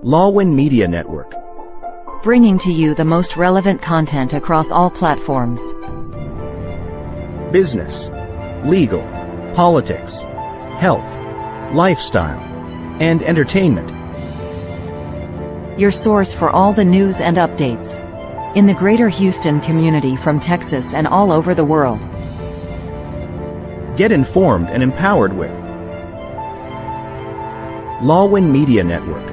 Lawwin Media Network. Bringing to you the most relevant content across all platforms. Business, legal, politics, health, lifestyle, and entertainment. Your source for all the news and updates in the greater Houston community from Texas and all over the world. Get informed and empowered with Lawwin Media Network.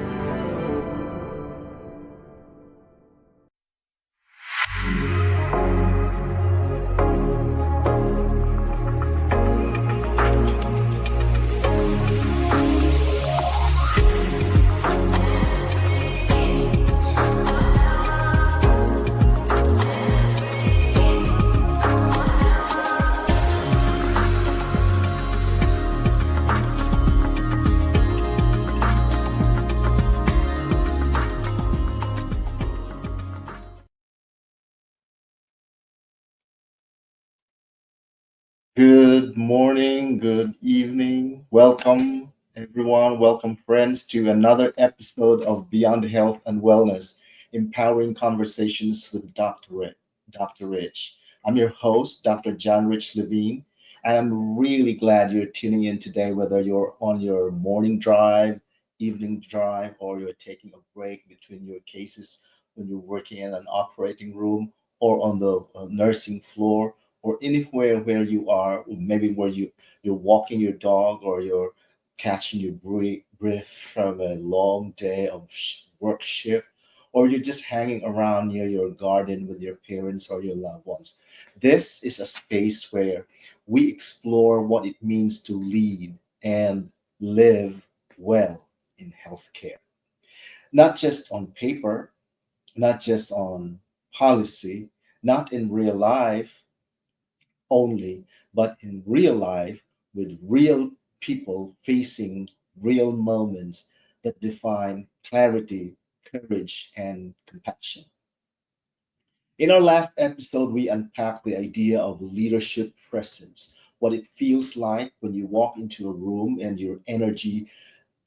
Good morning, good evening. Welcome, everyone. Welcome, friends, to another episode of Beyond Health and Wellness, Empowering Conversations with Dr. Rich. I'm your host, Dr. John Rich Levine. I am really glad you're tuning in today, whether you're on your morning drive, evening drive, or you're taking a break between your cases when you're working in an operating room or on the nursing floor or anywhere where you are, maybe where you're walking your dog or you're catching your breath from a long day of work shift, or you're just hanging around near your garden with your parents or your loved ones. This is a space where we explore what it means to lead and live well in healthcare, not just on paper, not just on policy, not in real life only, but in real life with real people facing real moments that define clarity, courage, and compassion. In our last episode, we unpacked the idea of leadership presence, what it feels like when you walk into a room and your energy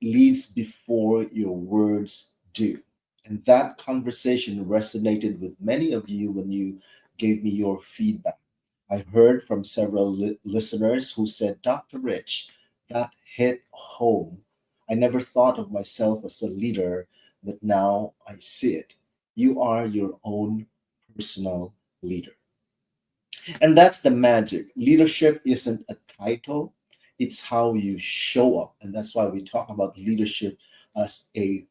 leads before your words do. And that conversation resonated with many of you when you gave me your feedback. I heard from several listeners who said, Dr. Rich, that hit home. I never thought of myself as a leader, but now I see it. You are your own personal leader. And that's the magic. Leadership isn't a title, it's how you show up. And that's why we talk about leadership as a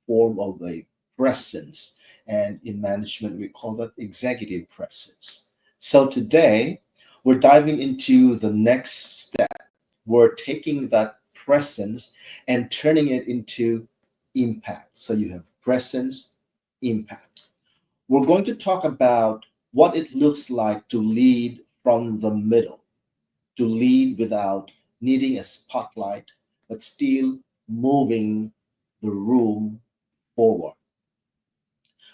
form of a presence. And in management, we call that executive presence. So today, we're diving into the next step. We're taking that presence and turning it into impact. So you have presence, impact. We're going to talk about what it looks like to lead from the middle, to lead without needing a spotlight, but still moving the room forward.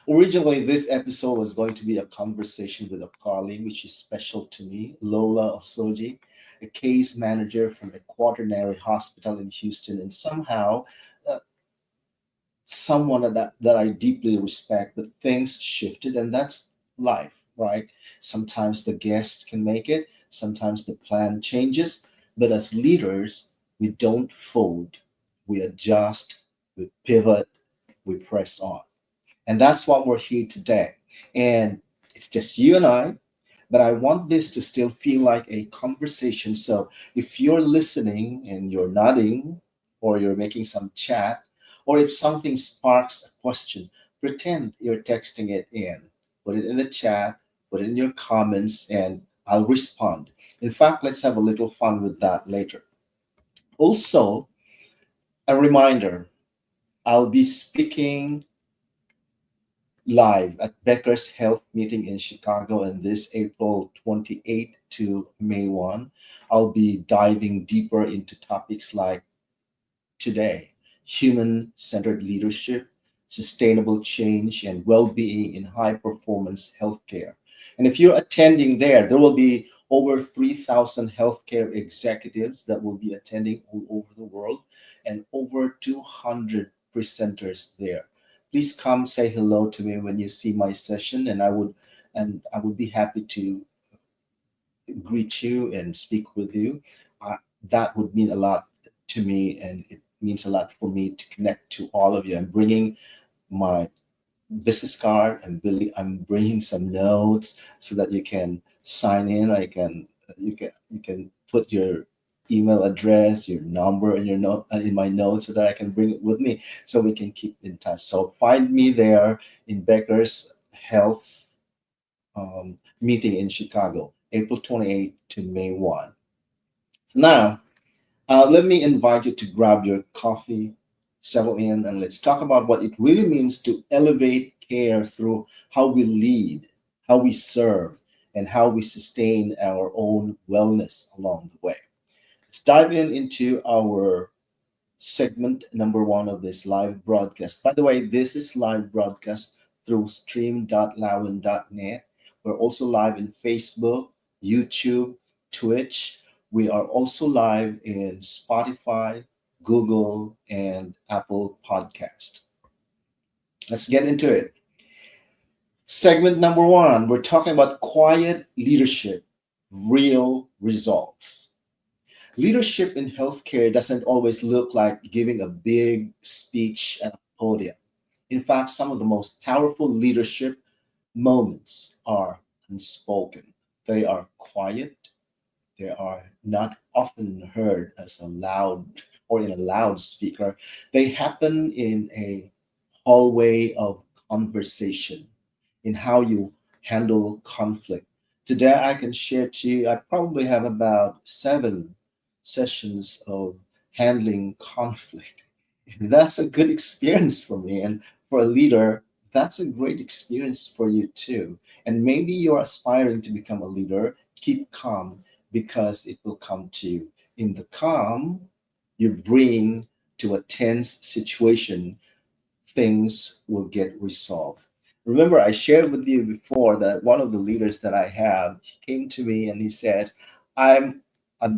Originally, this episode was going to be a conversation with a colleague, which is special to me, Lola Osoji, a case manager from a quaternary hospital in Houston, and somehow uh, someone that I deeply respect, but things shifted, and that's life, right? Sometimes the guest can make it, sometimes the plan changes, but as leaders, we don't fold, we adjust, we pivot, we press on. And that's what we're here today. And it's just you and I, but I want this to still feel like a conversation. So if you're listening and you're nodding, or you're making some chat, or if something sparks a question, pretend you're texting it in. Put it in the chat, put it in your comments, and I'll respond. In fact, let's have a little fun with that later. Also, a reminder, I'll be speaking live at Becker's Health Meeting in Chicago and this April 28 to May 1. I'll be diving deeper into topics like today, human centered leadership, sustainable change, and well being in high performance healthcare. And if you're attending there will be over 3,000 healthcare executives that will be attending all over the world and over 200 presenters there. please come say hello to me when you see my session, and I would be happy to greet you and speak with you. Uh, that would mean a lot to me, and it means a lot for me to connect to all of you. I'm bringing my business card. I'm bringing some notes so that you can sign in. You can put your email address, your number in your note in my notes so that I can bring it with me so we can keep in touch. So find me there in Becker's Health meeting in Chicago, April 28th to May 1. So now, let me invite you to grab your coffee, settle in, and let's talk about what it really means to elevate care through how we lead, how we serve, and how we sustain our own wellness along the way. Let's dive into our segment number one of this live broadcast. By the way, this is live broadcast through stream.lawin.net. We're also live in Facebook, YouTube, Twitch. We are also live in Spotify, Google, and Apple Podcast. Let's get into it. Segment number one, we're talking about quiet leadership, real results. Leadership in healthcare doesn't always look like giving a big speech at a podium. In fact, some of the most powerful leadership moments are unspoken. They are quiet. They are not often heard as a loud or in a loudspeaker. They happen in a hallway of conversation, in how you handle conflict. Today, I can share to you, I probably have about 7 sessions of handling conflict. That's a good experience for me. And for a leader, that's a great experience for you too. And maybe you're aspiring to become a leader. Keep calm because it will come to you. In the calm, you bring to a tense situation, things will get resolved. Remember, I shared with you before that one of the leaders that I have, he came to me and he says, I'm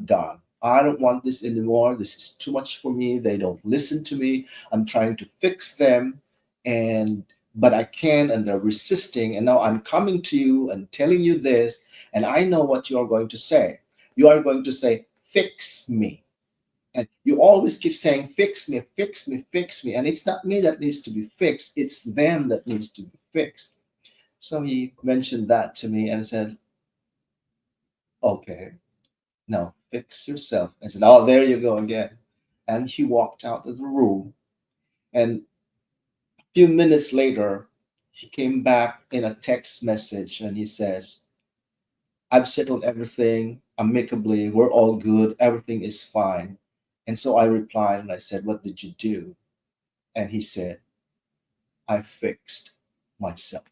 done. I don't want this anymore. This is too much for me. They don't listen to me. I'm trying to fix them, and but I can, and they're resisting. And now I'm coming to you and telling you this, and I know what you are going to say. You are going to say, fix me. And you always keep saying, fix me, fix me, fix me. And it's not me that needs to be fixed, it's them that needs to be fixed. So he mentioned that to me and said, okay, now fix yourself. I said, oh, there you go again. And he walked out of the room. And a few minutes later, he came back in a text message and he says, I've settled everything amicably. We're all good. Everything is fine. And so I replied and I said, what did you do? And he said, I fixed myself.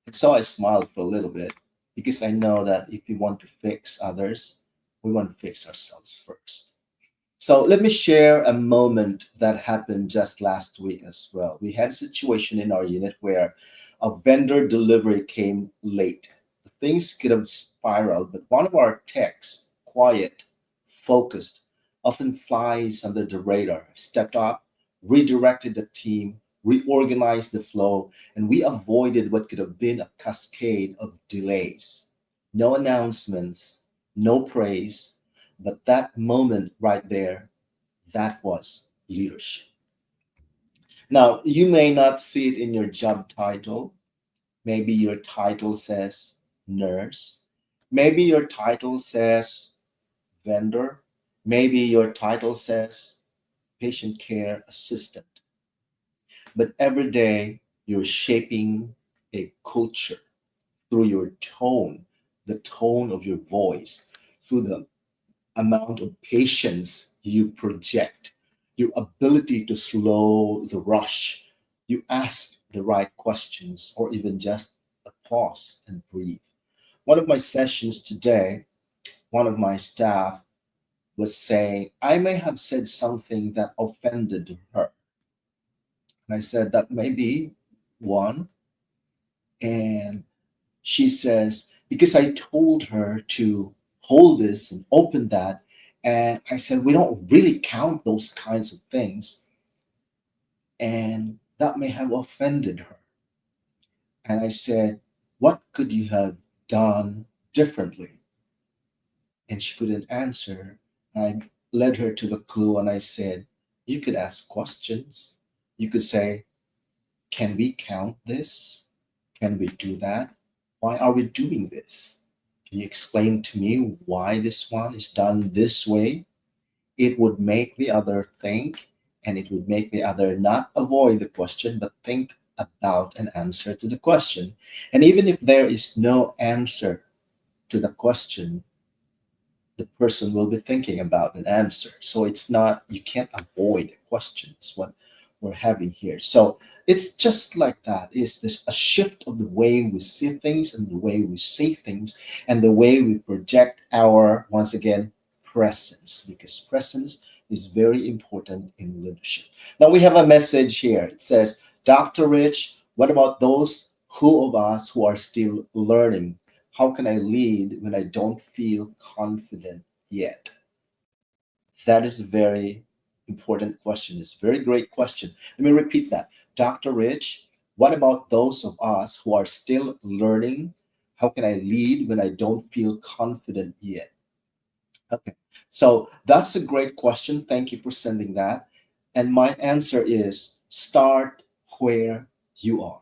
And so I smiled for a little bit because I know that if we want to fix others, we want to fix ourselves first. So let me share a moment that happened just last week as well. We had a situation in our unit where a vendor delivery came late. Things could have spiraled, but one of our techs, quiet, focused, often flies under the radar, stepped up, redirected the team, reorganized the flow, and we avoided what could have been a cascade of delays. No announcements, no praise, but that moment right there, that was leadership. Now, you may not see it in your job title. Maybe your title says nurse. Maybe your title says vendor. Maybe your title says patient care assistant. But every day you're shaping a culture through your tone, the tone of your voice, through the amount of patience you project, your ability to slow the rush. You ask the right questions or even just a pause and breathe. One of my sessions today, one of my staff was saying, I may have said something that offended her. And I said, that may be one. And she says, because I told her to hold this and open that. And I said, we don't really count those kinds of things. and that may have offended her. And I said, what could you have done differently? And she couldn't answer. I led her to the clue and I said, you could ask questions. You could say, can we count this? Can we do that? Why are we doing this? Can you explain to me why this one is done this way? It would make the other think, and it would make the other not avoid the question, but think about an answer to the question. And even if there is no answer to the question, the person will be thinking about an answer. So it's not, you can't avoid a question, is what we're having here. So it's just like that. Is this a shift of the way we see things and the way we say things and the way we project our, once again, presence, because presence is very important in leadership. Now we have a message here. It says, Dr. Rich, what about those who of us who are still learning? How can I lead when I don't feel confident yet? That is a very important question. It's a very great question. Let me repeat that. Dr. Rich, what about those of us who are still learning? How can I lead when I don't feel confident yet? Okay, so that's a great question. Thank you for sending that. And my answer is start where you are.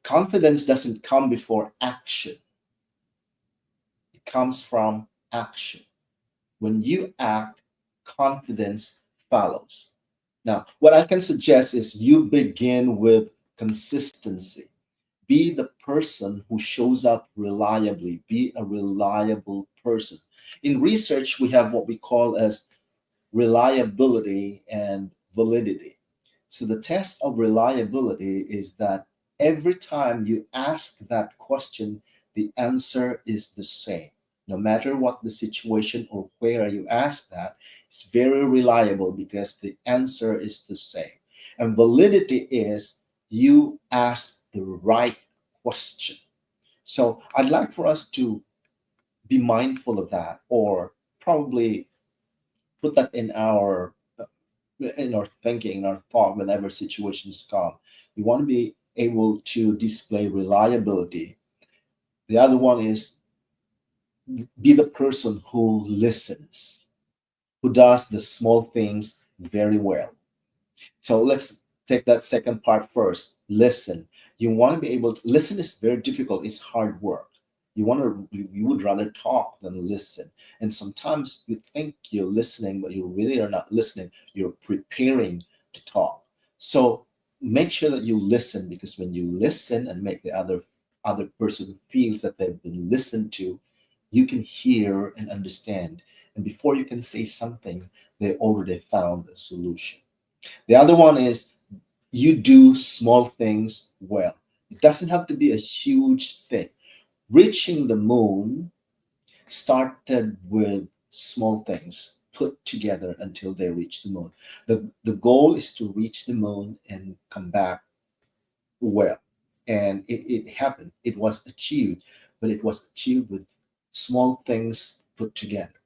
Confidence doesn't come before action, it comes from action. When you act, confidence follows. Now, what I can suggest is you begin with consistency. Be the person who shows up reliably. Be a reliable person. In research, we have what we call as reliability and validity. So the test of reliability is that every time you ask that question, the answer is the same. No matter what the situation or where you ask that, it's very reliable because the answer is the same. And validity is you ask the right question. So I'd like for us to be mindful of that, or probably put that in our thinking, in our thought whenever situations come. You want to be able to display reliability. The other one is be the person who listens, who does the small things very well. So let's take that second part first. Listen. You want to be able to listen is very difficult. It's hard work. You would rather talk than listen. And sometimes you think you're listening, but you really are not listening. You're preparing to talk. So make sure that you listen, because when you listen and make the other person feels that they've been listened to, you can hear and understand. And before you can say something, they already found a solution. The other one is you do small things well. It doesn't have to be a huge thing. Reaching the moon started with small things put together until they reach the moon. The goal is to reach the moon and come back well. And it happened. It was achieved, but it was achieved with small things put together.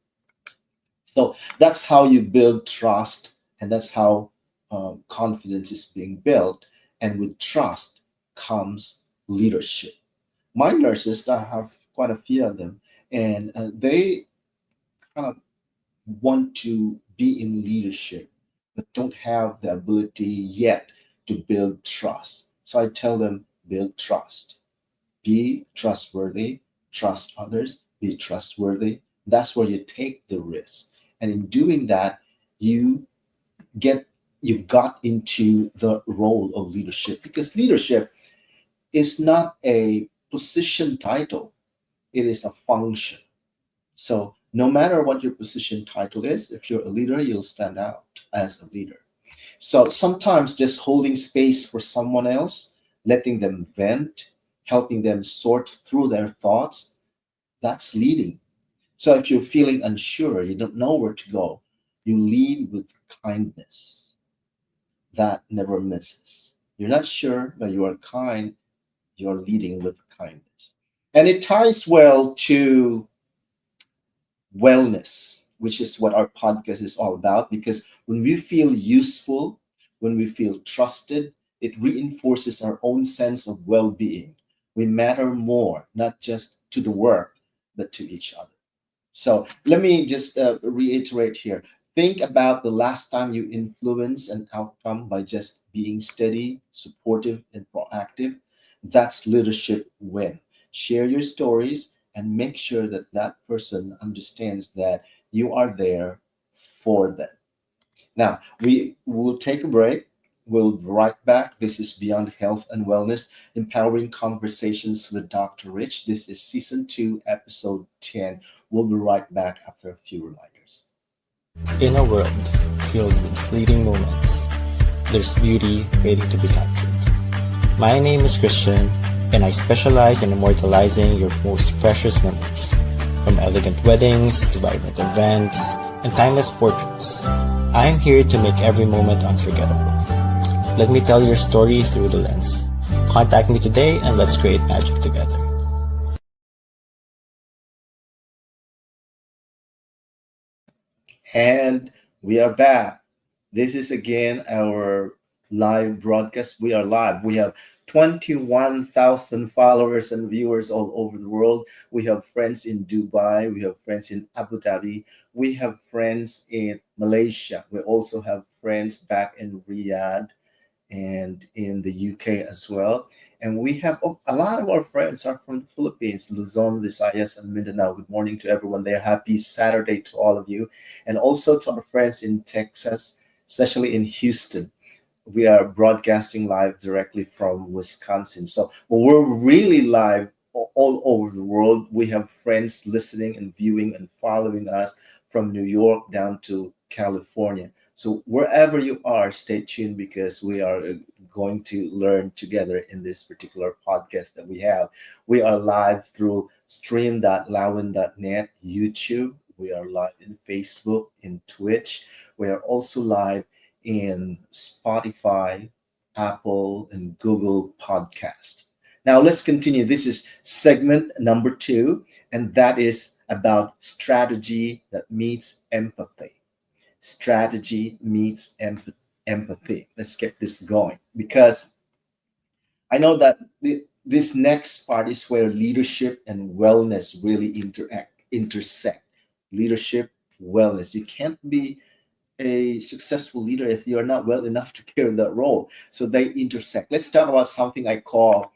So that's how you build trust, and that's how confidence is being built. And with trust comes leadership. My nurses, I have quite a few of them, and they kind of want to be in leadership, but don't have the ability yet to build trust. So I tell them, build trust, be trustworthy, trust others, be trustworthy. That's where you take the risk. And in doing that, you get you got into the role of leadership, because leadership is not a position title, it is a function. So no matter what your position title is, if you're a leader, you'll stand out as a leader. So sometimes just holding space for someone else, letting them vent, helping them sort through their thoughts, that's leading. So if you're feeling unsure, you don't know where to go, you lead with kindness. That never misses. You're not sure, but you are kind, you're leading with kindness. And it ties well to wellness, which is what our podcast is all about. Because when we feel useful, When we feel trusted, it reinforces our own sense of well being. We matter more, not just to the work, but to each other. So let me just reiterate here. Think about the last time you influenced an outcome by just being steady, supportive, and proactive. That's leadership win. Share your stories and make sure that that person understands that you are there for them. Now, we will take a break. We'll be right back. This is Beyond Health and Wellness, Empowering Conversations with Dr. Rich. This is Season 2, Episode 10. We'll be right back after a few reminders. In a world filled with fleeting moments, there's beauty waiting to be captured. My name is Christian, and I specialize in immortalizing your most precious memories. From elegant weddings to vibrant events and timeless portraits, I'm here to make every moment unforgettable. Let me tell your story through the lens. Contact me today and let's create magic together. And we are back. This is again our live broadcast. We are live. We have 21,000 followers and viewers all over the world. We have friends in Dubai. We have friends in Abu Dhabi. We have friends in Malaysia. We also have friends back in Riyadh and in the UK as well. And we have a lot of our friends are from the Philippines, Luzon, Visayas, and Mindanao. Good morning to everyone there. Happy Saturday to all of you. And also to our friends in Texas, especially in Houston. We are broadcasting live directly from Wisconsin. So we're really live all over the world. We have friends listening and viewing and following us from New York down to California. So wherever you are, stay tuned because we are going to learn together in this particular podcast that we have. We are live through stream.lawin.net, YouTube. We are live in Facebook, in Twitch. We are also live in Spotify, Apple, and Google Podcast. Now let's continue. This is segment number 2, and that is about strategy that meets empathy. Strategy meets empathy. Let's get this going because I know that this next part is where leadership and wellness really intersect. Leadership, wellness. You can't be a successful leader if you're not well enough to carry that role. So they intersect. Let's talk about something I call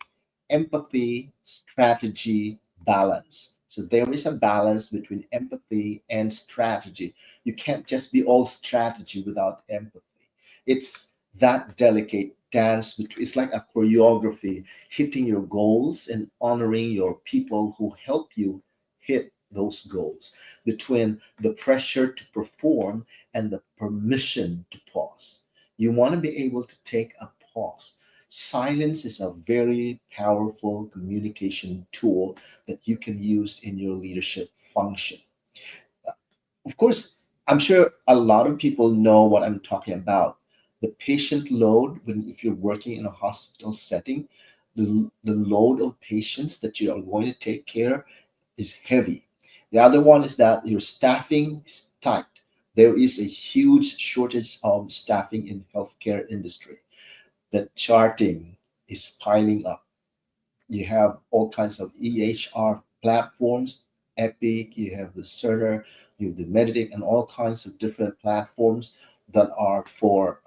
empathy, strategy, balance. So there is a balance between empathy and strategy. You can't just be all strategy without empathy. It's that delicate dance between, it's like a choreography, hitting your goals and honoring your people who help you hit those goals, between the pressure to perform and the permission to pause. You want to be able to take a pause. Silence is a very powerful communication tool that you can use in your leadership function. Of course, I'm sure a lot of people know what I'm talking about. The patient load, when if you're working in a hospital setting, the load of patients that you are going to take care is heavy. The other one is that your staffing is tight. There is a huge shortage of staffing in healthcare industry. The charting is piling up. You have all kinds of EHR platforms, Epic, you have the Cerner, you have the Medic, and all kinds of different platforms that are for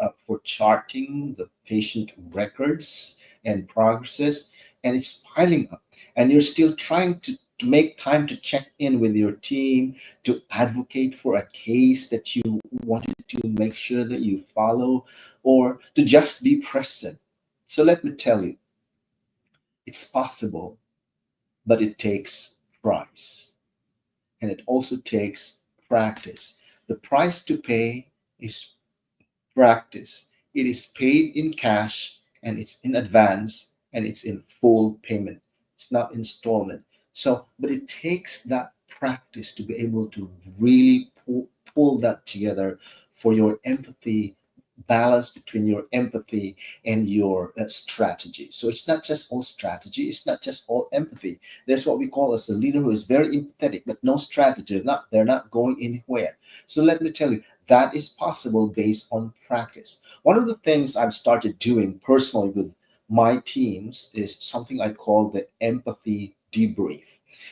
charting the patient records and progresses, and it's piling up. And you're still trying to make time to check in with your team, to advocate for a case that you wanted to make sure that you follow, or to just be present. So let me tell you, it's possible, but it takes price. And it also takes practice. The price to pay is practice. It is paid in cash and it's in advance and it's in full payment. It's not installment. So, but it takes that practice to be able to really pull that together for your empathy, balance between your empathy and your strategy. So it's not just all strategy, it's not just all empathy. There's what we call as a leader who is very empathetic but no strategy. They're not going anywhere. So let me tell you, that is possible based on practice. One of the things I've started doing personally with my teams is something I call the empathy debrief.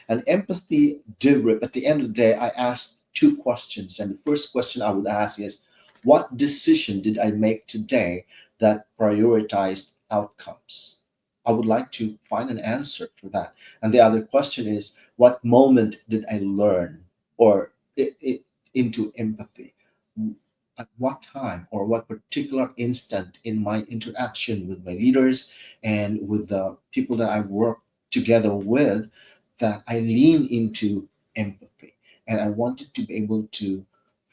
An empathy debrief, at the end of the day, I ask two questions. And the first question I would ask is, what decision did I make today that prioritized outcomes? I would like to find an answer for that. And the other question is, what moment did I learn or into empathy? At what time or what particular instant in my interaction with my leaders and with the people that I work together with that I lean into empathy? And I wanted to be able to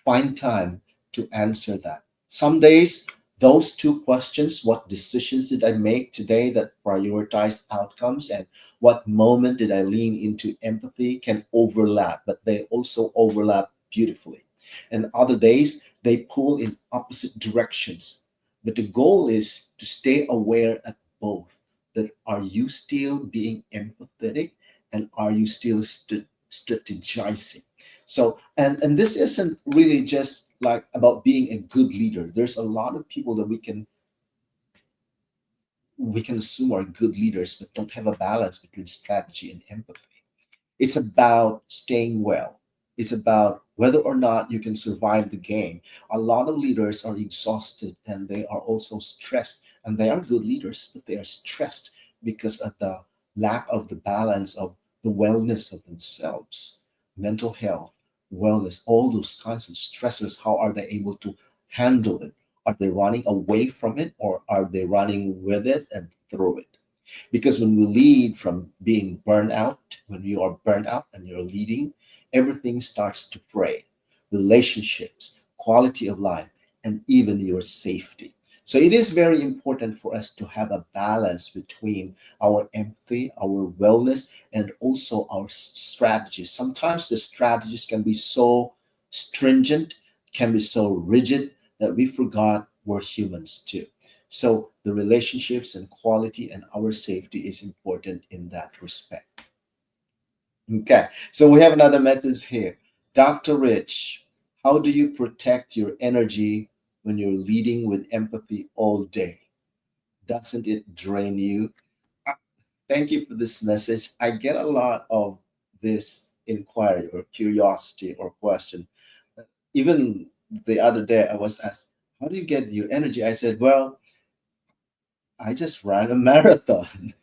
find time to answer that. Some days, those two questions, what decisions did I make today that prioritized outcomes, and what moment did I lean into empathy, can overlap, but they also overlap beautifully. And other days, they pull in opposite directions. But the goal is to stay aware at both. That are you still being empathetic, and are you still strategizing? So, and this isn't really just like about being a good leader. There's a lot of people that we can assume are good leaders but don't have a balance between strategy and empathy. It's about staying well. It's about whether or not you can survive the game. A lot of leaders are exhausted and they are also stressed. And they are good leaders, but they are stressed because of the lack of the balance of the wellness of themselves, mental health, wellness, all those kinds of stressors. How are they able to handle it? Are they running away from it, or are they running with it and through it? Because when we lead from being burned out, when you are burned out and you're leading, everything starts to fray. Relationships, quality of life, and even your safety. So it is very important for us to have a balance between our empathy, our wellness, and also our strategies. Sometimes the strategies can be so stringent, can be so rigid that we forgot we're humans too. So the relationships and quality and our safety is important in that respect. Okay, so we have another message here. Dr. Rich, how do you protect your energy when you're leading with empathy all day? Doesn't it drain you? Uh, Thank you for this message. I get a lot of this inquiry or curiosity or question. Even the other day, I was asked, how do you get your energy? I said, well, I just ran a marathon.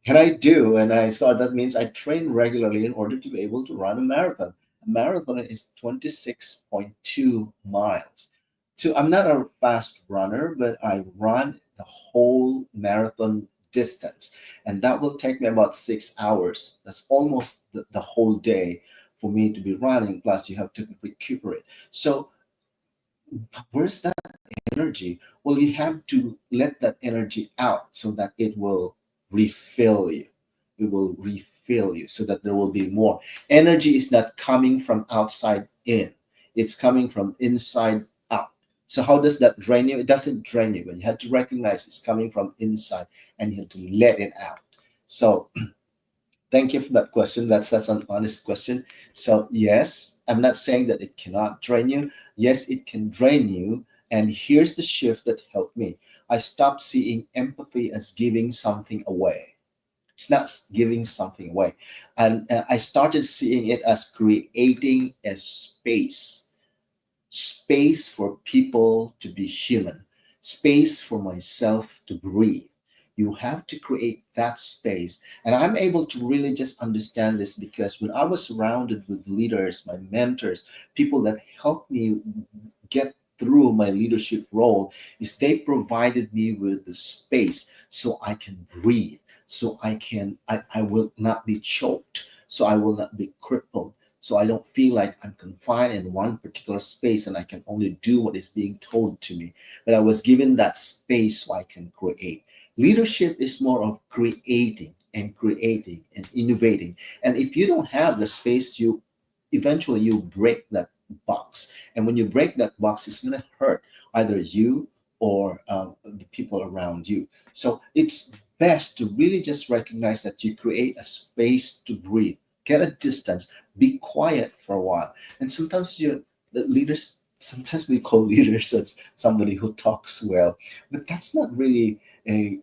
And I do. And I saw that means I train regularly in order to be able to run a marathon. A marathon is 26.2 miles. So I'm not a fast runner, but I run the whole marathon distance. And that will take me about 6 hours. That's almost the whole day for me to be running. Plus, you have to recuperate. So where's that energy? Well, you have to let that energy out so that it will refill you. It will refill you so that there will be more. Energy is not coming from outside in, it's coming from inside out. So, how does that drain you? It doesn't drain you, but you have to recognize it's coming from inside and you have to let it out. So, thank you for that question. That's an honest question. So yes, I'm not saying that it cannot drain you. Yes, it can drain you. And here's the shift that helped me. I stopped seeing empathy as giving something away. It's not giving something away. And I started seeing it as creating a space for people to be human, space for myself to breathe. You have to create that space. And I'm able to really just understand this because when I was surrounded with leaders, my mentors, people that helped me get through my leadership role, is they provided me with the space so I can breathe, so I will not be choked, so I will not be crippled, so I don't feel like I'm confined in one particular space and I can only do what is being told to me. But I was given that space so I can create. Leadership is more of creating and innovating. And if you don't have the space, you eventually you break that box. And when you break that box, it's going to hurt either you or the people around you. So it's best to really just recognize that you create a space to breathe, get a distance, be quiet for a while. And sometimes the leaders sometimes we call leaders as somebody who talks well, but that's not really a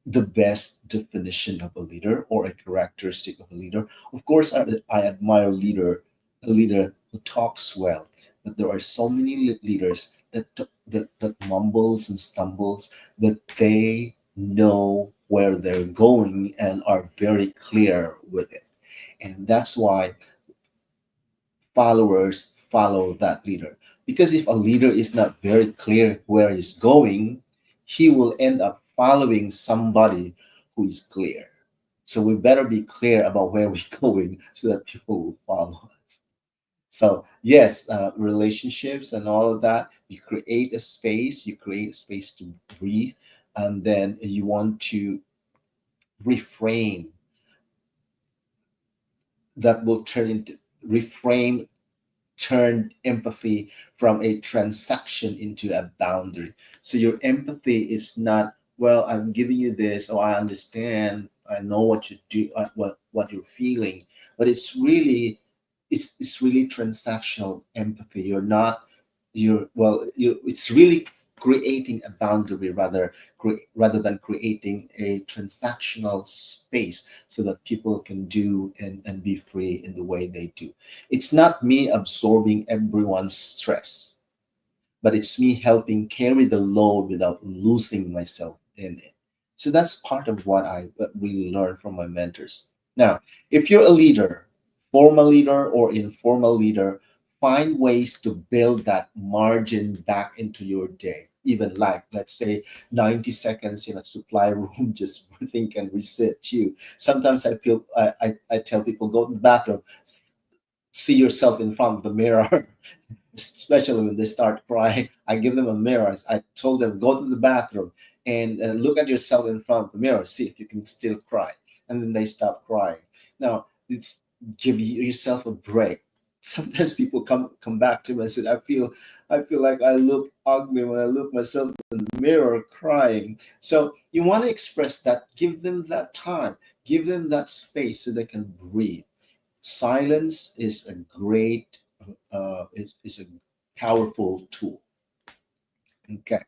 the best definition of a leader or a characteristic of a leader. Of course, I admire a leader who talks well, but there are so many leaders that mumbles and stumbles, that they know where they're going and are very clear with it. And that's why followers follow that leader. Because if a leader is not very clear where he's going, he will end up following somebody who is clear. So we better be clear about where we're going so that people will follow us. So yes, relationships and all of that, you create a space to breathe, and then you want to reframe that will turn into reframe turned empathy from a transaction into a boundary. So your empathy is not, well, I'm giving you this, or I understand, I know what you do, what you're feeling, but it's really transactional empathy. You're not you're well you It's really creating a boundary rather than creating a transactional space so that people can do and be free in the way they do. It's not me absorbing everyone's stress, but it's me helping carry the load without losing myself in it. So that's part of what I really learned from my mentors. Now, if you're a leader, formal leader or informal leader, find ways to build that margin back into your day. Even like, let's say, 90 seconds in a supply room, just breathing can reset you. Sometimes I tell people, go to the bathroom, see yourself in front of the mirror, especially when they start crying. I give them a mirror. I told them, go to the bathroom and look at yourself in front of the mirror, see if you can still cry. And then they stop crying. Now, it's give yourself a break. Sometimes people come back to me and say, I feel like I look ugly when I look myself in the mirror crying. So you want to express that, give them that time, give them that space so they can breathe. Silence is a great is a powerful tool. Okay.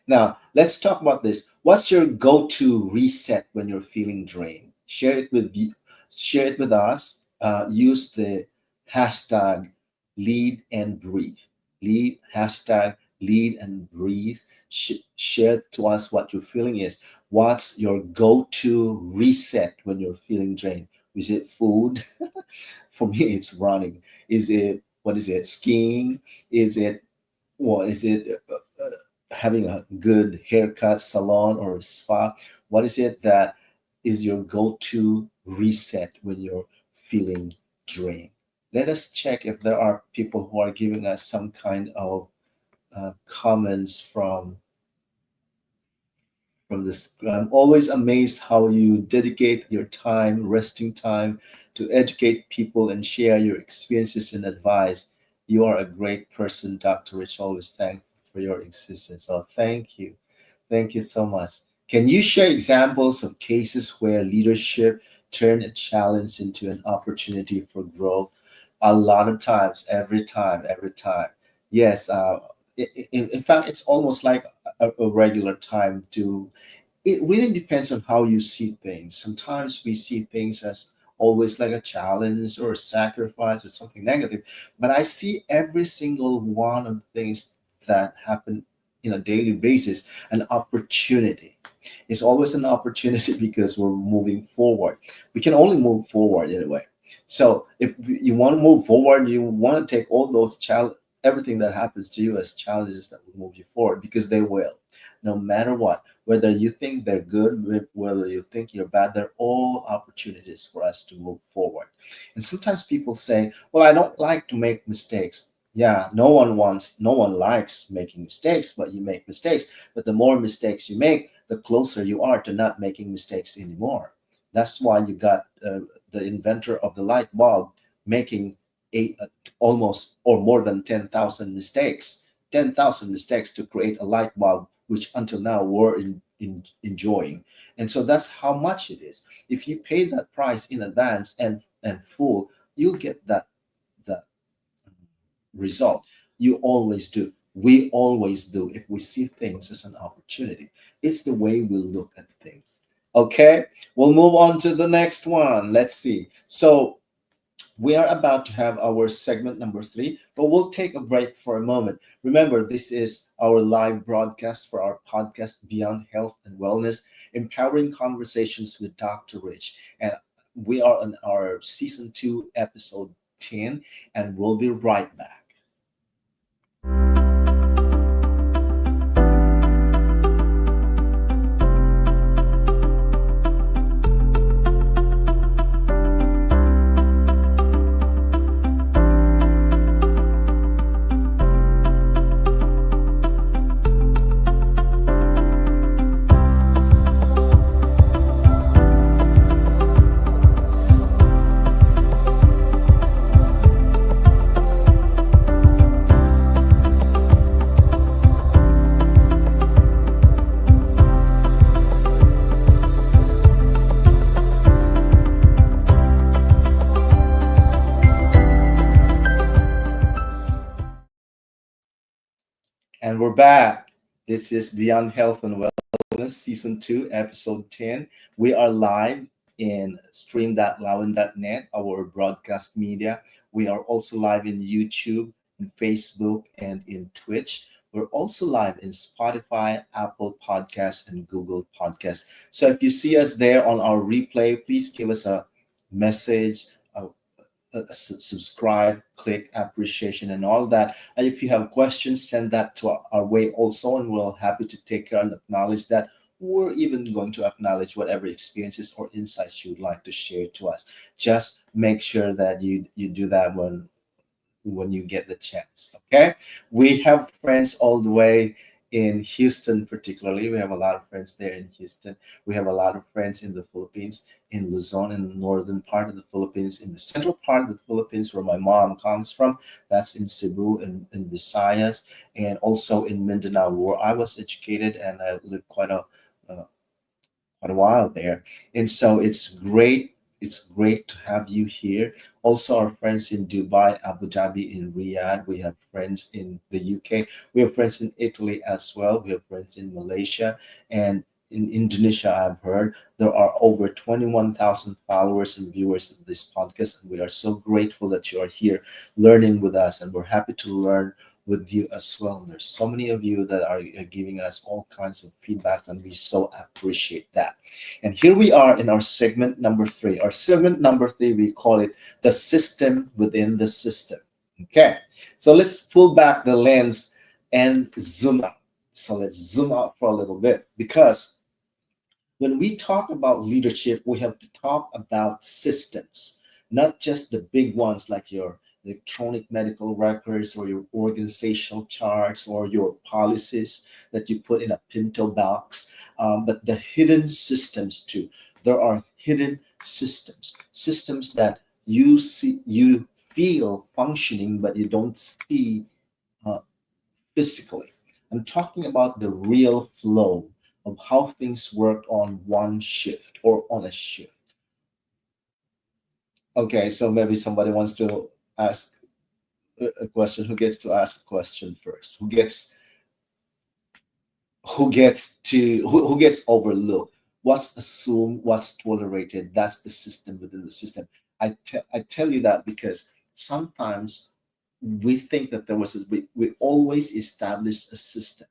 Now let's talk about this. What's your go-to reset when you're feeling drained? Share it with us. Use the hashtag lead and breathe. Lead and breathe. Share to us what your feeling is. What's your go-to reset when you're feeling drained? Is it food? For me, it's running. Is it, what is it? Skiing? Is it, is it having a good haircut salon or spa? What is it that is your go-to reset when you're feeling drained? Let us check if there are people who are giving us some kind of comments from this. I'm always amazed how you dedicate your time, resting time, to educate people and share your experiences and advice. You are a great person, Dr. Rich. Always thankful for your existence. So thank you. Thank you so much. Can you share examples of cases where leadership turned a challenge into an opportunity for growth? A lot of times, every time. Yes. In fact, it's almost like a regular time to it really depends on how you see things. Sometimes we see things as always like a challenge or a sacrifice or something negative, but I see every single one of the things that happen in a daily basis an opportunity. It's always an opportunity because we're moving forward. We can only move forward anyway. So if you want to move forward, you want to take all those everything that happens to you as challenges that will move you forward, because they will, no matter what. Whether you think they're good, whether you think you're bad, they're all opportunities for us to move forward. And sometimes people say, well, I don't like to make mistakes. Yeah, no one likes making mistakes, but you make mistakes. But the more mistakes you make, the closer you are to not making mistakes anymore. That's why you got the inventor of the light bulb making almost or more than 10,000 mistakes, 10,000 mistakes to create a light bulb, which until now we're enjoying. And so that's how much it is. If you pay that price in advance and full, you'll get that result. You always do. We always do if we see things as an opportunity. It's the way we look at things. Okay, we'll move on to the next one. Let's see. So, we are about to have our segment number three, but we'll take a break for a moment. Remember, this is our live broadcast for our podcast, Beyond Health and Wellness, empowering conversations with Dr. Rich. And we are on our season two, episode 10, and we'll be right back. And we're back. This is Beyond Health and Wellness, Season 2, Episode 10. We are live in stream.lawin.net, our broadcast media. We are also live in YouTube, in Facebook, and in Twitch. We're also live in Spotify, Apple Podcasts, and Google Podcasts. So if you see us there on our replay, please give us a message, subscribe, click appreciation, and all that. And if you have questions, send that to our way also, and we're happy to take care and acknowledge that. We're even going to acknowledge whatever experiences or insights you would like to share to us. Just make sure that you do that when you get the chance. Okay, we have friends all the way in Houston, particularly. We have a lot of friends there in Houston. We have a lot of friends in the Philippines, in Luzon, in the northern part of the Philippines, in the central part of the Philippines, where my mom comes from. That's in Cebu, in Visayas, and also in Mindanao, where I was educated and I lived uh, quite a while there. And so it's great. It's great to have you here. Also, our friends in Dubai, Abu Dhabi, in Riyadh. We have friends in the UK. We have friends in Italy as well. We have friends in Malaysia and in Indonesia. I've heard there are over 21,000 followers and viewers of this podcast. And we are so grateful that you are here learning with us, and we're happy to learn with you as well. And there's so many of you that are giving us all kinds of feedback, and we so appreciate that. And here we are in our segment number three. Our segment number three, we call it the system within the system. Okay, so let's pull back the lens and zoom out. So let's zoom out for a little bit, because when we talk about leadership, we have to talk about systems, not just the big ones like your electronic medical records or your organizational charts or your policies that you put in a pinto box, but the hidden systems too. There are hidden systems, systems that you see, you feel functioning, but you don't see uh, physically. I'm talking about the real flow of how things work on one shift or on a shift. Okay, so maybe somebody wants to ask a question. Who gets to ask a question first? Who gets overlooked? What's assumed? What's tolerated? That's the system within the system. I tell you that because sometimes we think that we always establish a system.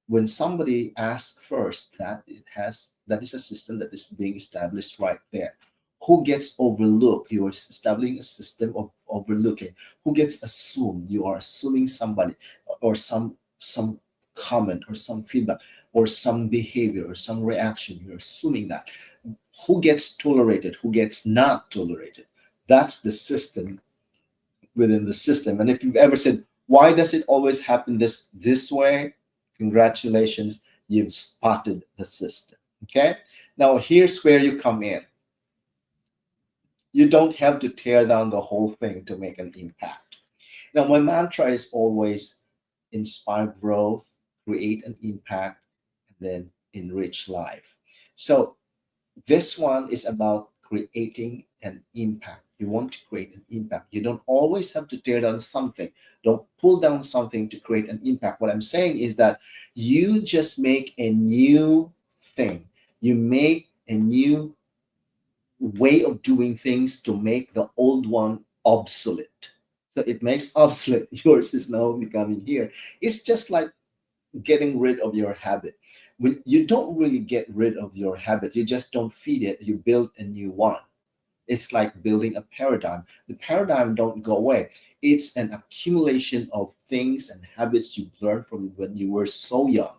When somebody asks first, that is a system that is being established right there. Who gets overlooked? You are establishing a system of overlooking. Who gets assumed? You are assuming somebody or some comment or some feedback or some behavior or some reaction. You're assuming that. Who gets tolerated? Who gets not tolerated? That's the system within the system. And if you've ever said, why does it always happen this way? Congratulations, you've spotted the system. Okay, now here's where you come in. You don't have to tear down the whole thing to make an impact. Now, my mantra is always inspire growth, create an impact, and then enrich life. So this one is about creating an impact. You want to create an impact. You don't always have to tear down something. Don't pull down something to create an impact. What I'm saying is that you just make a new thing. You make a new way of doing things to make the old one obsolete. So it makes obsolete. Yours is now becoming here. It's just like getting rid of your habit. When you don't really get rid of your habit, you just don't feed it, you build a new one. It's like building a paradigm. The paradigm don't go away. It's an accumulation of things and habits you learned from when you were so young.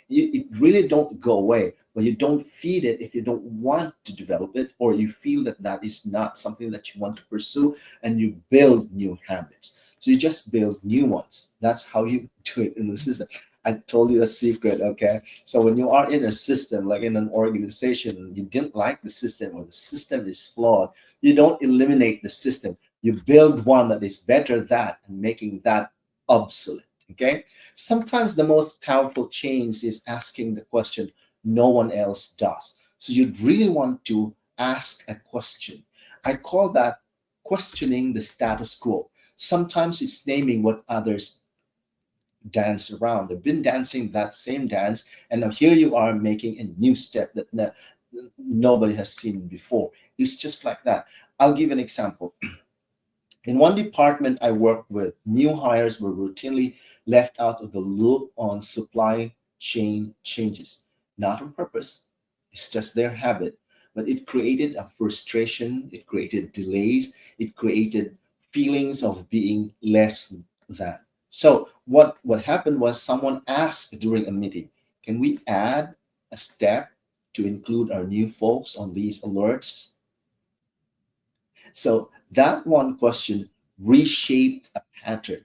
It really don't go away, but you don't feed it if you don't want to develop it, or you feel that that is not something that you want to pursue, and you build new habits. So you just build new ones. That's how you do it in the system. I told you a secret, okay? So when you are in a system, like in an organization, you didn't like the system or the system is flawed, you don't eliminate the system. You build one that is better that and making that obsolete, okay? Sometimes the most powerful change is asking the question no one else does. So you'd really want to ask a question. I call that questioning the status quo. Sometimes it's naming what others dance around. They've been dancing that same dance, and now here you are making a new step that nobody has seen before. It's just like that. I'll give an example. In one department I worked with, new hires were routinely left out of the loop on supply chain changes. Not on purpose, it's just their habit. But it created a frustration, it created delays, it created feelings of being less than. So what happened was someone asked during a meeting, can we add a step to include our new folks on these alerts? So that one question reshaped a pattern.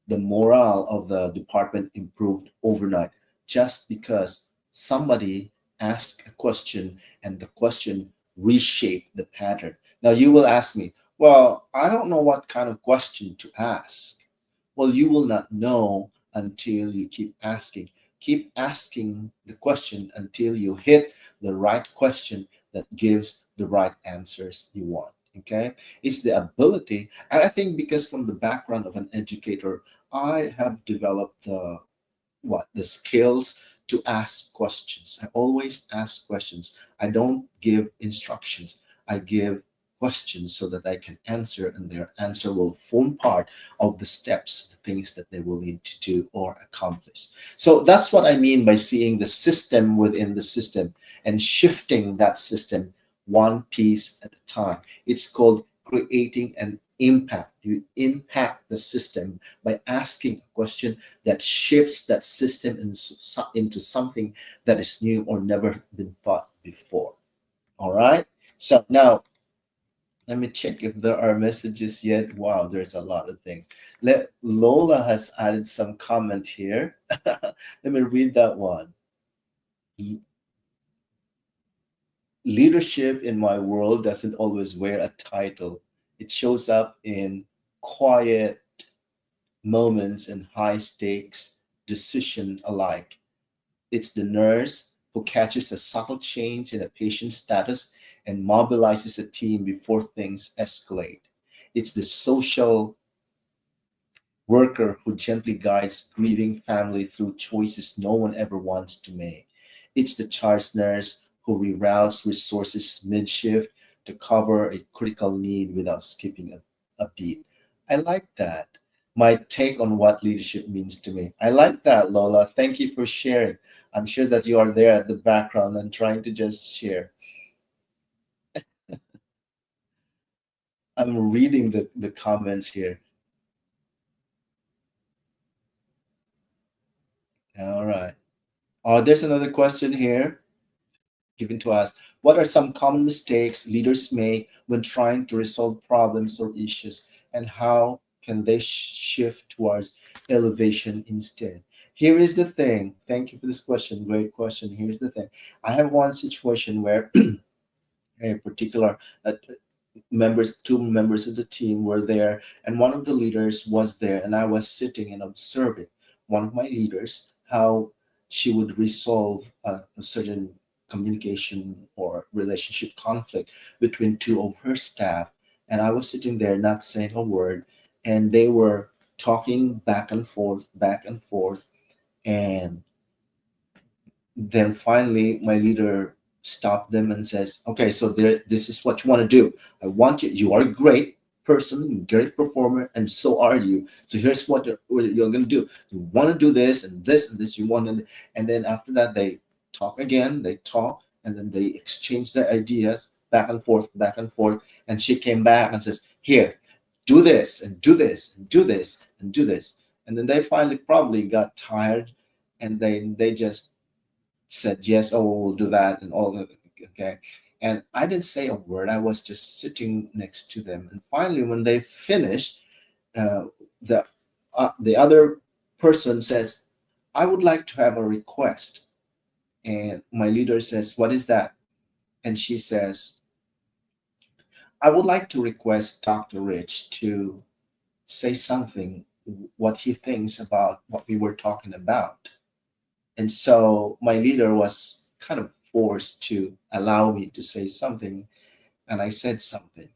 The morale of the department improved overnight just because somebody asked a question and the question reshaped the pattern. Now you will ask me, well, I don't know what kind of question to ask. Well, you will not know until you keep asking. Keep asking the question until you hit the right question that gives the right answers you want. Okay, it's the ability, and I think because from the background of an educator, I have developed the skills to ask questions. I always ask questions. I don't give instructions. I give questions so that I can answer, and their answer will form part of the steps, the things that they will need to do or accomplish. So that's what I mean by seeing the system within the system and shifting that system one piece at a time. It's called creating an impact. You impact the system by asking a question that shifts that system into something that is new or never been thought before. All right. So now let me check if there are messages yet. Wow, there's a lot of things. Lola has added some comment here. Let me read that one. Leadership in my world doesn't always wear a title. It shows up in quiet moments and high stakes decision alike. It's the nurse who catches a subtle change in a patient's status and mobilizes a team before things escalate. It's the social worker who gently guides grieving family through choices no one ever wants to make. It's the charge nurse who reroutes resources mid-shift to cover a critical need without skipping a beat. I like that. My take on what leadership means to me. I like that, Lola. Thank you for sharing. I'm sure that you are there at the background and trying to just share. I'm reading the comments here. All right. Oh, there's another question here given to us. What are some common mistakes leaders make when trying to resolve problems or issues, and how can they shift towards elevation instead? Here is the thing. Thank you for this question. Great question. Here's the thing. I have one situation where a particular two members of the team were there, and one of the leaders was there, and I was sitting and observing one of my leaders how she would resolve a certain communication or relationship conflict between two of her staff. and I was sitting there not saying a word, and they were talking back and forth, and then finally my leader stopped them and says, okay, so this is what you want to do. I want you, you are a great person, great performer, and so are you. So here's what you're going to do. You want to do this and this and this, you want to, and then after that they talk again, they talk, and then they exchange their ideas back and forth. And she came back and says, here, do this and do this and do this and do this. And then they finally probably got tired, and they just said yes, oh, we'll do that and all that. Okay. And I didn't say a word. I was just sitting next to them. And finally, when they finished, uh, the the other person says, I would like to have a request. And my leader says, what is that? And she says, I would like to request Dr. Rich to say something, what he thinks about what we were talking about. And so my leader was kind of forced to allow me to say something. And I said something.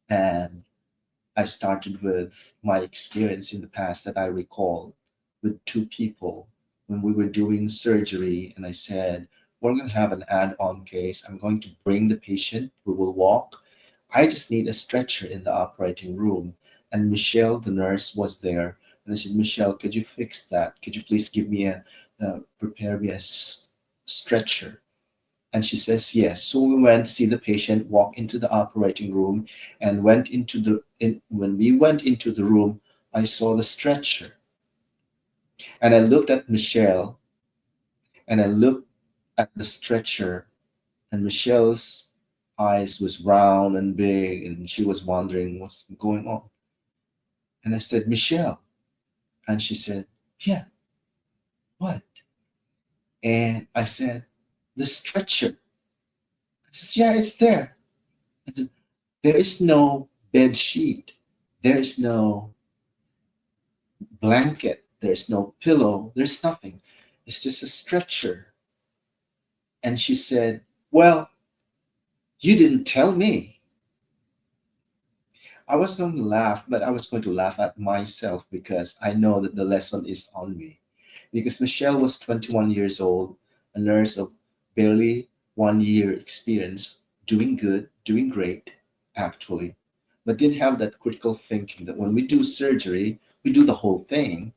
And I started with my experience in the past that I recall with two people when we were doing surgery. And I said, we're going to have an add on case. I'm going to bring the patient. We will walk. I just need a stretcher in the operating room. And Michelle, the nurse, was there. And I said, Michelle, could you fix that? Could you please give me prepare me a stretcher? And she says, yes. So we went to see the patient, walk into the operating room, and when we went into the room, I saw the stretcher. And I looked at Michelle, and I looked at the stretcher, and Michelle's eyes was round and big, and she was wondering what's going on. And I said, Michelle. And she said, yeah, what? And I said, the stretcher. I said, yeah, it's there. I said, there is no bed sheet. There is no blanket. There's no pillow. There's nothing. It's just a stretcher. And she said, well, you didn't tell me. I was going to laugh, but I was going to laugh at myself because I know that the lesson is on me. Because Michelle was 21 years old, a nurse of barely 1 year experience, doing good, doing great, actually, but didn't have that critical thinking that when we do surgery, we do the whole thing.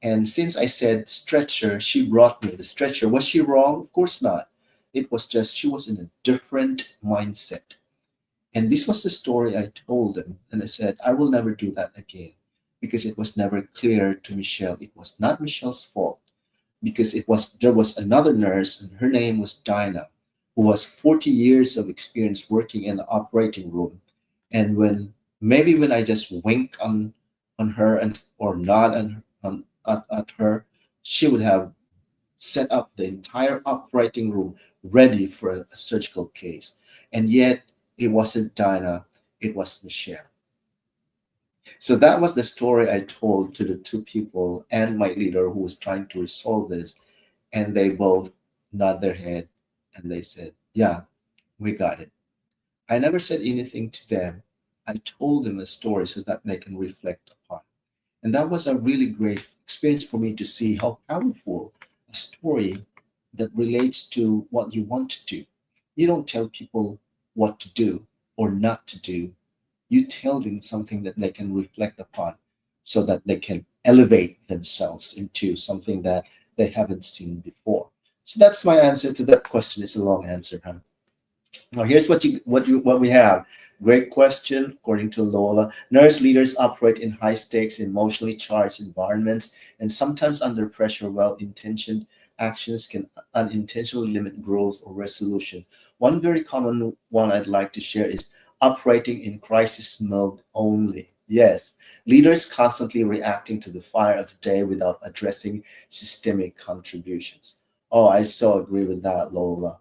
And since I said stretcher, she brought me the stretcher. Was she wrong? Of course not. It was just she was in a different mindset. And this was the story I told them. And I said, I will never do that again because it was never clear to Michelle. It was not Michelle's fault because there was another nurse and her name was Dinah, who was 40 years of experience working in the operating room. And when I just wink on her and or nod at her, she would have set up the entire operating room ready for a surgical case. And yet it wasn't Dinah, it was Michelle. So that was the story I told to the two people and my leader who was trying to resolve this. And they both nod their head and they said, yeah, we got it. I never said anything to them. I told them a story so that they can reflect upon. And that was a really great experience for me to see how powerful a story that relates to what you want to do. You don't tell people what to do or not to do. You tell them something that they can reflect upon so that they can elevate themselves into something that they haven't seen before. So that's my answer to that question. It's a long answer, huh? Now here's what we have. Great question. According to Lola, nurse leaders operate in high stakes, emotionally charged environments, and sometimes under pressure. Well-intentioned actions can unintentionally limit growth or resolution. One very common one I'd like to share is operating in crisis mode only. Yes, leaders constantly reacting to the fire of the day without addressing systemic contributions. Oh, I so agree with that, Lola.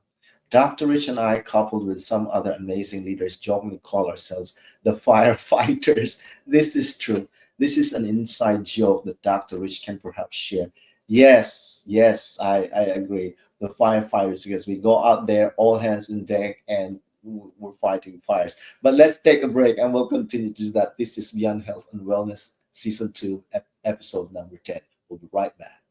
Dr. Rich and I, coupled with some other amazing leaders, jokingly call ourselves the firefighters. This is true. This is an inside joke that Dr. Rich can perhaps share. Yes, I agree. The firefighters, because we go out there, all hands in deck, and we're fighting fires. But let's take a break and we'll continue to do that. This is Beyond Health and Wellness, Season 2, episode number 10. We'll be right back.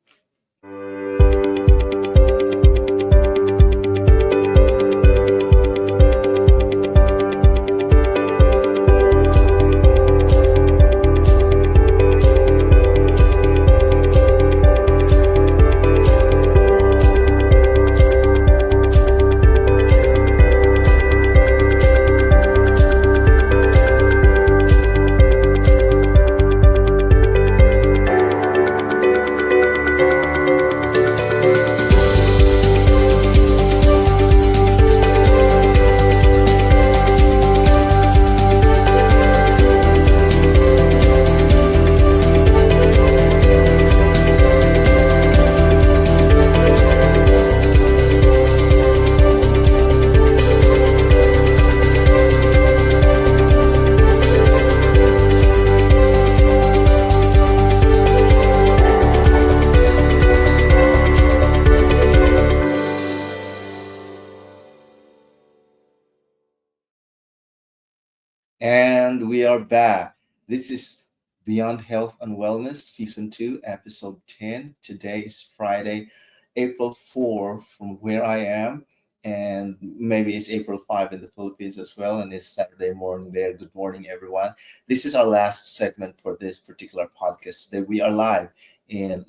And we are back. This is Beyond Health and Wellness, Season 2, Episode 10. Today is Friday, April 4 from where I am. And maybe it's April 5 in the Philippines as well. And it's Saturday morning there. Good morning, everyone. This is our last segment for this particular podcast. Today we are live in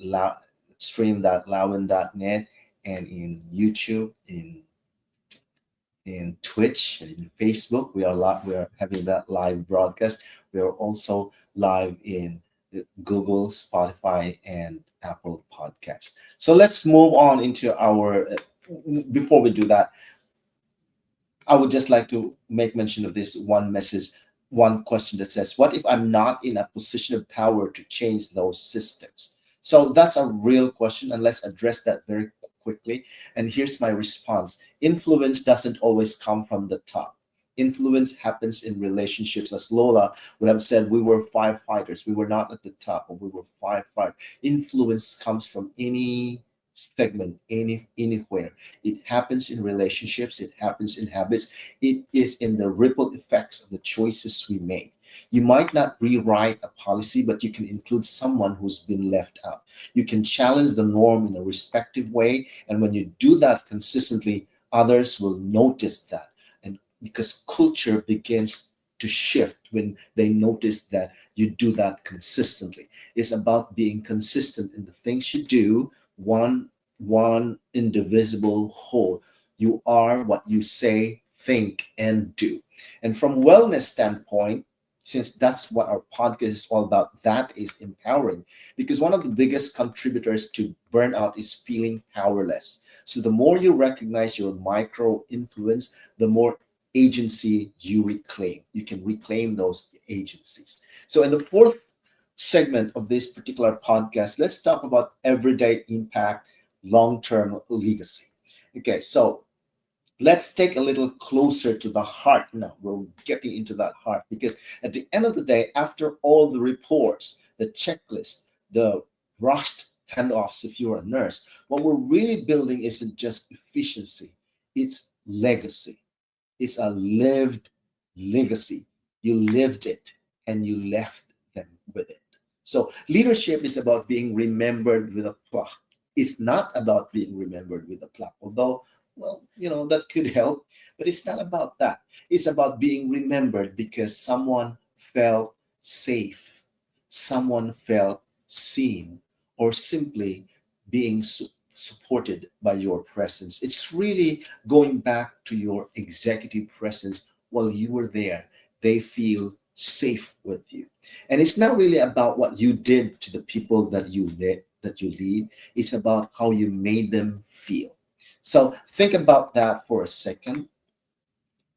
stream.lawin.net and in YouTube, in Twitch and in Facebook. We are having that live broadcast. We are also live in Google, Spotify, and Apple Podcasts. So let's move on into our. Before we do that, I would just like to make mention of this one message, one question that says, "What if I'm not in a position of power to change those systems?" So that's a real question, and let's address that very quickly. And here's my response. Influence doesn't always come from the top. Influence happens in relationships. As Lola would have said, we were firefighters. We were not at the top, but we were firefighters. Influence comes from any segment, anywhere. It happens in relationships. It happens in habits. It is in the ripple effects of the choices we make. You might not rewrite a policy, but you can include someone who's been left out. You can challenge the norm in a respective way. And when you do that consistently, others will notice that. And because culture begins to shift when they notice that you do that consistently. It's about being consistent in the things you do, one indivisible whole. You are what you say, think, and do. And from wellness standpoint, since that's what our podcast is all about, that is empowering. Because one of the biggest contributors to burnout is feeling powerless. So the more you recognize your micro influence, the more agency you reclaim. You can reclaim those agencies. So in the fourth segment of this particular podcast, let's talk about everyday impact, long-term legacy. Okay, so let's take a little closer to the heart now. We're getting into that heart because at the end of the day, after all the reports, the checklist, the rushed handoffs, if you're a nurse, what we're really building isn't just efficiency, it's legacy. It's a lived legacy. You lived it and you left them with it. So leadership is about being remembered with a plaque. It's not about being remembered with a plaque, although, well, that could help, but it's not about that. It's about being remembered because someone felt safe, someone felt seen, or simply being supported by your presence. It's really going back to your executive presence while you were there. They feel safe with you. And it's not really about what you did to the people that you lead. It's about how you made them feel. So think about that for a second.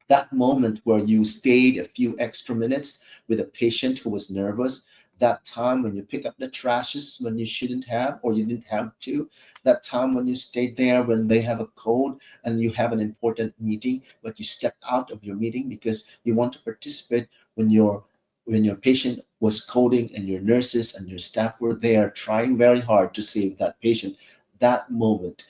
That moment where you stayed a few extra minutes with a patient who was nervous, that time when you pick up the trashes when you shouldn't have or you didn't have to, that time when you stayed there when they have a cold and you have an important meeting, but you stepped out of your meeting because you want to participate when your patient was coding and your nurses and your staff were there trying very hard to save that patient. That moment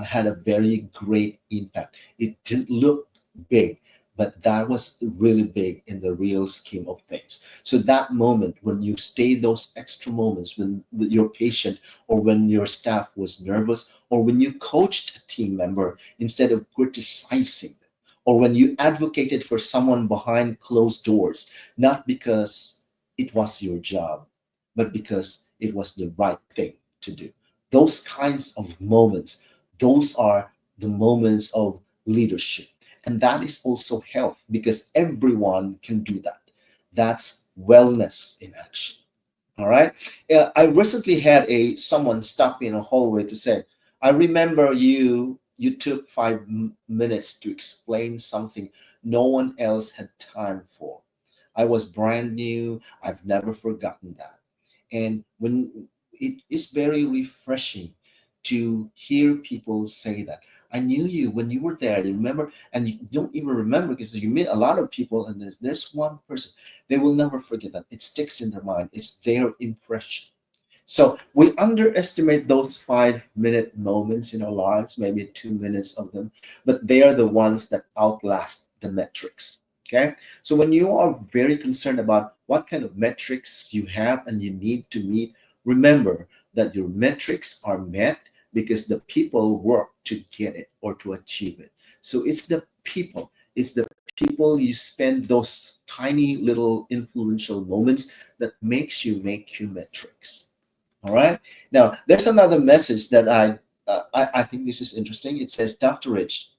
had a very great impact. It didn't look big, but that was really big in the real scheme of things. So that moment when you stay those extra moments when your patient or when your staff was nervous, or when you coached a team member instead of criticizing them, or when you advocated for someone behind closed doors, not because it was your job, but because it was the right thing to do. Those kinds of moments, those are the moments of leadership. And that is also health because everyone can do that. That's wellness in action. All right. I recently had a someone stop me in a hallway to say, "I remember you took 5 minutes to explain something no one else had time for. I was brand new. I've never forgotten that." And when it is very refreshing to hear people say that. I knew you when you were there. You remember, and you don't even remember because you meet a lot of people, and there's one person they will never forget that. It sticks in their mind. It's their impression. So we underestimate those 5 minute moments in our lives, maybe 2 minutes of them, but they are the ones that outlast the metrics. Okay. So when you are very concerned about what kind of metrics you have and you need to meet, remember that your metrics are met because the people work to get it or to achieve it. So it's the people you spend those tiny little influential moments that make you metrics. All right. Now, there's another message that I think this is interesting. It says, Dr. Rich,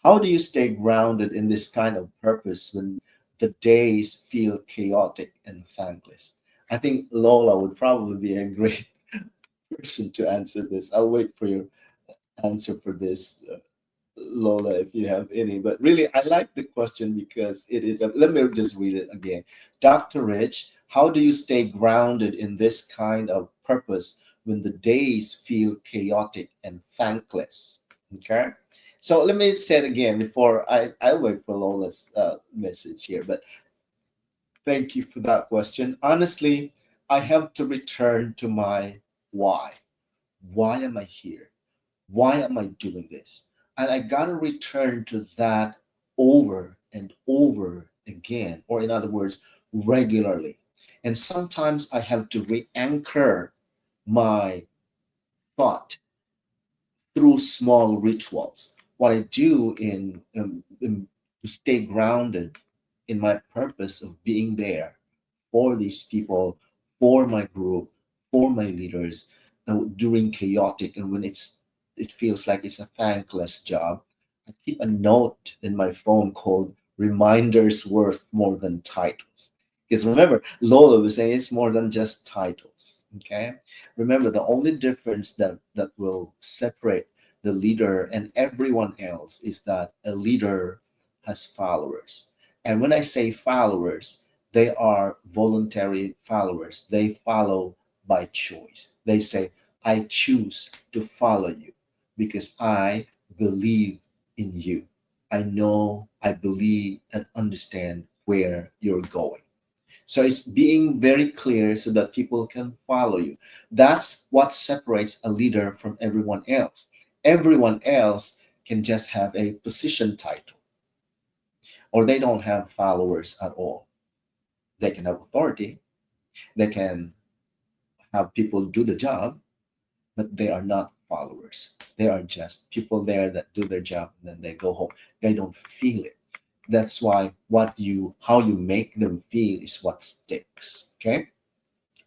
how do you stay grounded in this kind of purpose when the days feel chaotic and thankless? I think Lola would probably be a great person to answer this. I'll wait for your answer for this, Lola, if you have any. But really, I like the question because it is. Let me just read it again. Dr. Rich, how do you stay grounded in this kind of purpose when the days feel chaotic and thankless? Okay. So let me say it again before I'll wait for Lola's message here. But thank you for that question. Honestly, I have to return to my why. Why am I here? Why am I doing this? And I got to return to that over and over again, or in other words, regularly. And sometimes I have to re anchor my thought through small rituals. What I do to stay grounded in my purpose of being there for these people, for my group, for my leaders during chaotic and when it feels like it's a thankless job. I keep a note in my phone called "Reminders Worth More Than Titles." Because remember, Lola was saying it's more than just titles. Okay, remember the only difference that will separate the leader and everyone else is that a leader has followers. And when I say followers, they are voluntary followers. They follow by choice. They say, I choose to follow you because I believe in you. I know, I believe, and understand where you're going. So it's being very clear so that people can follow you. That's what separates a leader from everyone else. Everyone else can just have a position title, or they don't have followers at all. They can have authority, they can have people do the job, but they are not followers. They are just people there that do their job and then they go home. They don't feel it. That's why how you make them feel is what sticks. Okay.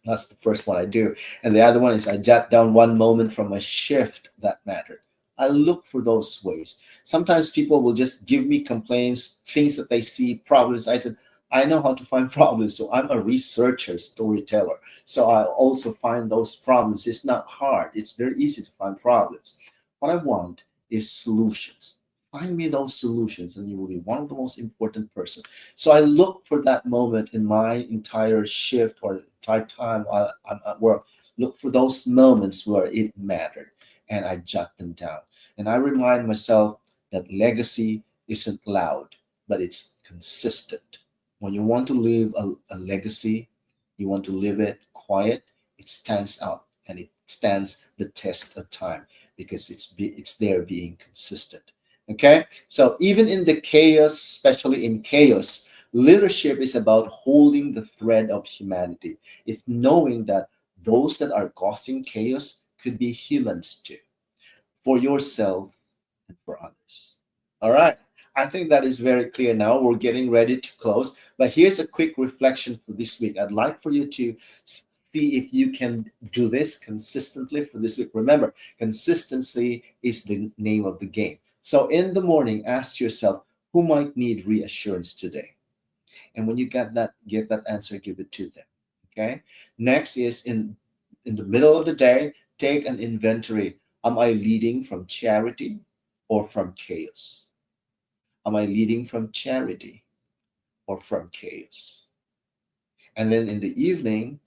That's the first one I do. And the other one is I jot down one moment from a shift that mattered. I look for those ways. Sometimes people will just give me complaints, things that they see, problems. I said, I know how to find problems. So I'm a researcher, storyteller. So I also find those problems. It's not hard. It's very easy to find problems. What I want is solutions. Find me those solutions, and you will be one of the most important persons. So I look for that moment in my entire shift or entire time while I'm at work. Look for those moments where it mattered, and I jot them down. And I remind myself that legacy isn't loud, but it's consistent. When you want to leave a legacy, you want to live it quiet, it stands out and it stands the test of time because it's there being consistent. Okay, so even in the chaos, especially in chaos, leadership is about holding the thread of humanity. It's knowing that those that are causing chaos could be humans too, for yourself and for others. All right. I think that is very clear now. We're getting ready to close, but here's a quick reflection for this week. I'd like for you to see if you can do this consistently for this week. Remember, consistency is the name of the game. So in the morning, ask yourself, who might need reassurance today? And when you get that answer, give it to them. Okay. Next is in the middle of the day, take an inventory. Am I leading from charity or from chaos? Am I leading from charity or from chaos? And then in the evening,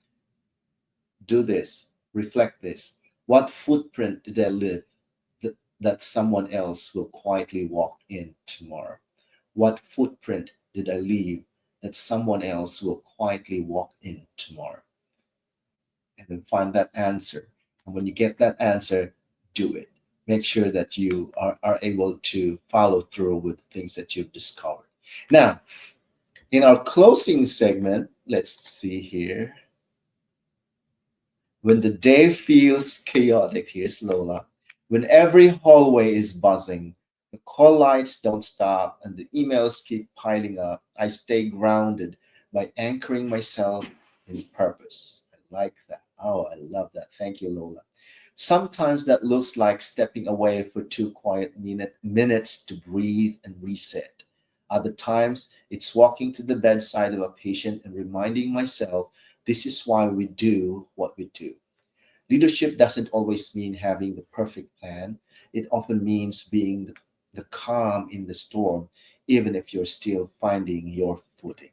do this, reflect this. What footprint did I leave that someone else will quietly walk in tomorrow? What footprint did I leave that someone else will quietly walk in tomorrow? And then find that answer. And when you get that answer, do it. Make sure that you are able to follow through with things that you've discovered. Now, in our closing segment, let's see here. When the day feels chaotic, here's Lola. When every hallway is buzzing, the call lights don't stop, and the emails keep piling up, I stay grounded by anchoring myself in purpose. I like that. Oh, I love that. Thank you, Lola. Sometimes that looks like stepping away for two quiet minutes to breathe and reset. Other times, it's walking to the bedside of a patient and reminding myself this is why we do what we do. Leadership doesn't always mean having the perfect plan. It often means being the calm in the storm, even if you're still finding your footing.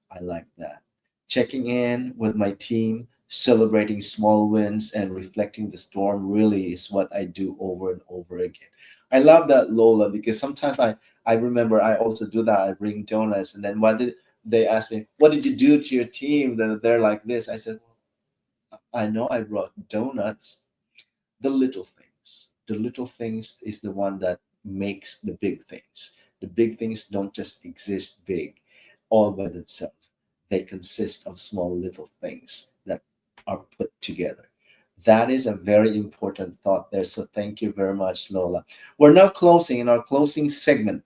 I like that. Checking in with my team, celebrating small wins, and reflecting the storm really is what I do over and over again. I love that, Lola, because sometimes I remember I also do that. I bring donuts, and then what did they ask me, what did you do to your team that they're like this? I said, I know I brought donuts. The little things. The little things is the one that makes the big things. The big things don't just exist big all by themselves. They consist of small little things that are put together. That is a very important thought there. So thank you very much, Lola. We're now closing in our closing segment.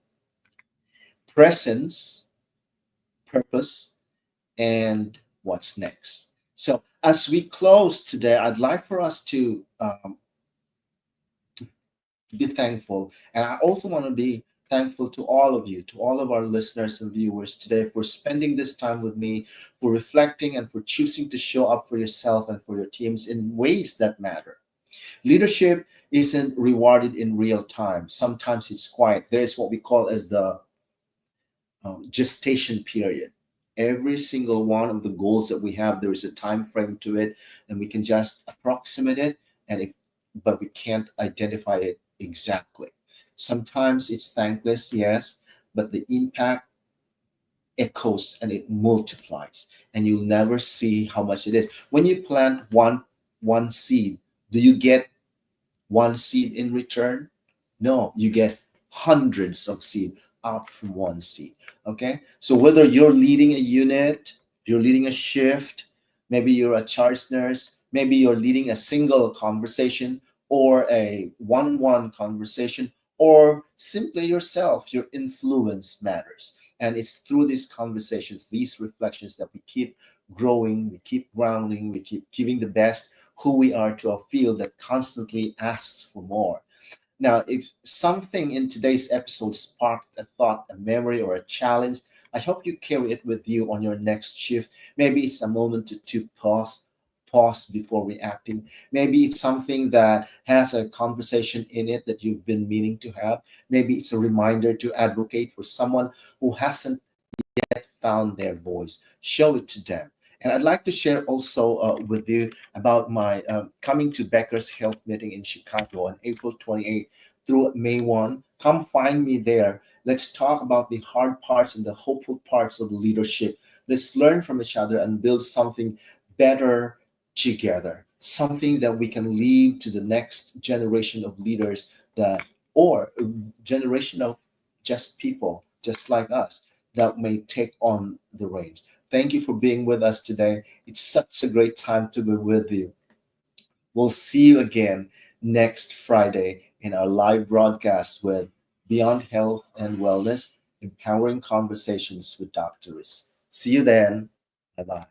Presence, purpose, and what's next. So as we close today, I'd like for us to be thankful. And I also want to be thankful to all of you, to all of our listeners and viewers today for spending this time with me, for reflecting and for choosing to show up for yourself and for your teams in ways that matter. Leadership isn't rewarded in real time. Sometimes it's quiet. There's what we call as the gestation period. Every single one of the goals that we have, there is a time frame to it, and we can just approximate it, and if, but we can't identify it exactly. Sometimes it's thankless, yes, but the impact echoes and it multiplies, and you'll never see how much it is. When you plant one seed, do you get one seed in return? No, you get hundreds of seed out from one seed. Okay. So whether you're leading a unit, you're leading a shift, maybe you're a charge nurse, maybe you're leading a single conversation or a one-on-one conversation, or simply yourself, your influence matters. And it's through these conversations, these reflections that we keep growing, we keep grounding, we keep giving the best who we are to a field that constantly asks for more. Now, if something in today's episode sparked a thought, a memory, or a challenge, I hope you carry it with you on your next shift. Maybe it's a moment to pause before reacting. Maybe it's something that has a conversation in it that you've been meaning to have. Maybe it's a reminder to advocate for someone who hasn't found their voice. Show it to them. And I'd like to share also with you about my coming to Becker's Health meeting in Chicago on April 28th through May 1. Come find me there. Let's talk about the hard parts and the hopeful parts of leadership. Let's learn from each other and build something better together, something that we can leave to the next generation of leaders that or a generation of just people just like us that may take on the reins. Thank you for being with us today. It's such a great time to be with you. We'll see you again next Friday in our live broadcast with Beyond Health and Wellness, Empowering Conversations with Doctors. See you then. Bye bye.